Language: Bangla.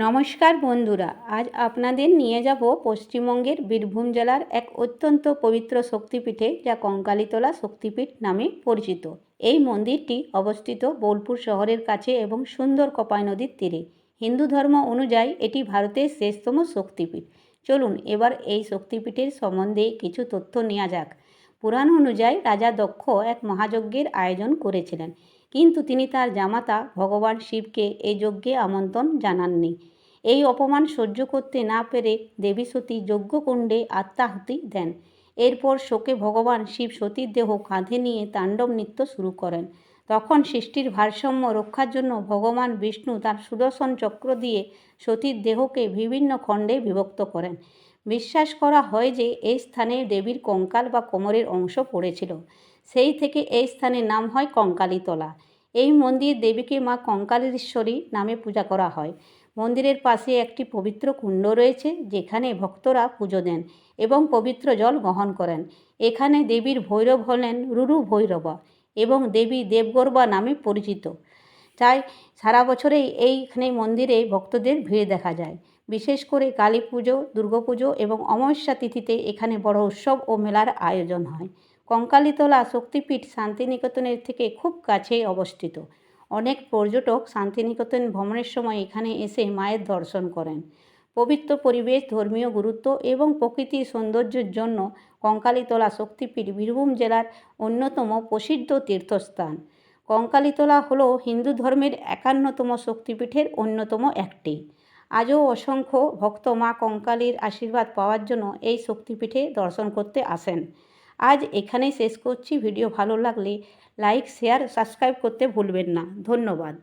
নমস্কার বন্ধুরা, আজ আপনাদের নিয়ে যাব পশ্চিমবঙ্গের বীরভূম জেলার এক অত্যন্ত পবিত্র শক্তিপীঠে, যা কঙ্কালীতলা শক্তিপীঠ নামে পরিচিত। এই মন্দিরটি অবস্থিত বোলপুর শহরের কাছে এবং সুন্দর কপাই নদীর তীরে। হিন্দু ধর্ম অনুযায়ী এটি ভারতের শেষতম শক্তিপীঠ। চলুন এবার এই শক্তিপীঠের সম্বন্ধে কিছু তথ্য নেওয়া যাক। পুরাণ অনুযায়ী রাজা দক্ষ এক মহাযজ্ঞের আয়োজন করেছিলেন, কিন্তু তিনি তার জামাতা ভগবান শিবকে এই যজ্ঞে আমন্ত্রণ জানাননি। এই অপমান সহ্য করতে না পেরে দেবী সতী যজ্ঞকুণ্ডে আত্মাহুতি দেন। এরপর শোকে ভগবান শিব সতীর দেহ কাঁধে নিয়ে তাণ্ডব নৃত্য শুরু করেন। তখন সৃষ্টির ভারসাম্য রক্ষার জন্য ভগবান বিষ্ণু তার সুদর্শন চক্র দিয়ে সতীর দেহকে বিভিন্ন খণ্ডে বিভক্ত করেন। বিশ্বাস করা হয় যে এই স্থানে দেবীর কঙ্কাল বা কোমরের অংশ পড়েছিল। সেই থেকে এই স্থানের নাম হয় কঙ্কালীতলা। এই মন্দির দেবীকে মা কঙ্কালেশ্বরী নামে পূজা করা হয়। মন্দিরের পাশে একটি পবিত্র কুণ্ড রয়েছে, যেখানে ভক্তরা পুজো দেন এবং পবিত্র জল গ্রহণ করেন। এখানে দেবীর ভৈরব হলেন রুরু ভৈরবা এবং দেবী দেবগর্বা নামে পরিচিত। তাই সারা বছরেই এইখানে মন্দিরে ভক্তদের ভিড় দেখা যায়। বিশেষ করে কালী পুজো, দুর্গাপুজো এবং অমাবস্যা তিথিতে এখানে বড় উৎসব ও মেলার আয়োজন হয়। কঙ্কালীতলা শক্তিপীঠ শান্তিনিকেতনের থেকে খুব কাছে অবস্থিত। অনেক পর্যটক শান্তিনিকেতন ভ্রমণের সময় এখানে এসে মায়ের দর্শন করেন। পবিত্র পরিবেশ, ধর্মীয় গুরুত্ব এবং প্রকৃতির সৌন্দর্যের জন্য কঙ্কালীতলা শক্তিপীঠ বীরভূম জেলার অন্যতম প্রসিদ্ধ তীর্থস্থান। কঙ্কালীতলা হল হিন্দু ধর্মের 51তম শক্তিপীঠের অন্যতম একটি। আজও অসংখ্য ভক্ত মা কঙ্কালীর আশীর্বাদ পাওয়ার জন্য এই শক্তিপীঠে দর্শন করতে আসেন। আজ এখানেই শেষ করছি। ভিডিও ভালো লাগলে লাইক, শেয়ার, সাবস্ক্রাইব করতে ভুলবেন না। ধন্যবাদ।